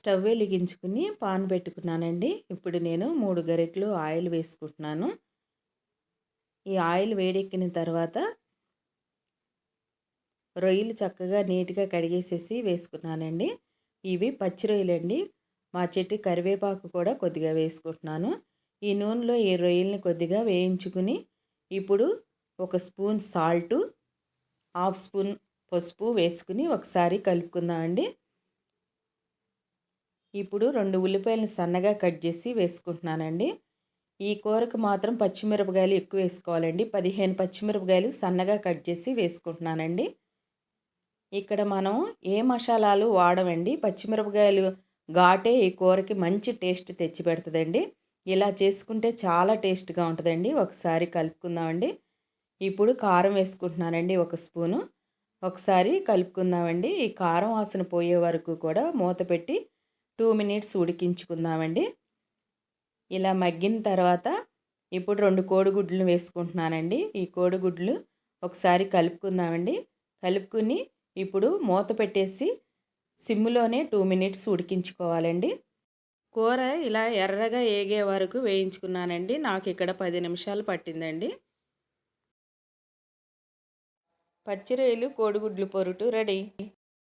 Stove వెలిగించుకుని pan పెట్టుకున్నానండి. ఇప్పుడు నేను 3 గరిటెలు ఆయిల్ వేసుకుంటున్నాను. ఈ ఆయిల్ వేడెక్కిన తర్వాత రొయ్యలు చక్కగా నీట్‌గా కడిగేసేసి వేసుకున్నానండి. ఇవి పచ్చి రొయ్యలండి. మా చెట్టు కరివేపాకు కూడా కొద్దిగా వేసుకుంటున్నాను. ఈ నూనెలో ఈ రొయ్యల్ని కొద్దిగా వేయించుకుని ఇప్పుడు ఒక స్పూన్ సాల్టు, హాఫ్ స్పూన్ పసుపు వేసుకుని ఒకసారి కలుపుకుందామండి. ఇప్పుడు 2 ఉల్లిపాయలను సన్నగా కట్ చేసి వేసుకుంటున్నానండి. ఈ కూరకు మాత్రం పచ్చిమిరపకాయలు ఎక్కువ వేసుకోవాలండి. 15 పచ్చిమిరపకాయలు సన్నగా కట్ చేసి వేసుకుంటున్నానండి. ఇక్కడ మనం ఏ మసాలాలు వాడమండి. పచ్చిమిరపకాయలు ఘాటే ఈ కూరకి మంచి టేస్ట్ తెచ్చిపెడుతుందండి. ఇలా చేసుకుంటే చాలా టేస్ట్‌గా ఉంటుందండి. ఒకసారి కలుపుకుందామండి. ఇప్పుడు కారం వేసుకుంటున్నానండి, ఒక స్పూను. ఒకసారి కలుపుకుందామండి. ఈ కారం వాసన పోయే వరకు కూడా మూత పెట్టి 2 మినిట్స్ ఉడికించుకుందామండి. ఇలా మగ్గిన తర్వాత ఇప్పుడు 2 కోడిగుడ్లు వేసుకుంటున్నానండి. ఈ కోడిగుడ్లు ఒకసారి కలుపుకుందామండి. కలుపుకుని ఇప్పుడు మూత పెట్టేసి సిమ్‌లోనే 2 మినిట్స్ ఉడికించుకోవాలండి. కూర ఇలా ఎర్రగా ఏగే వరకు వేయించుకున్నానండి. నాకు ఇక్కడ 10 నిమిషాలు పట్టిందండి. పచ్చి రొయ్యలు కోడిగుడ్లు పొరుటు రెడీ.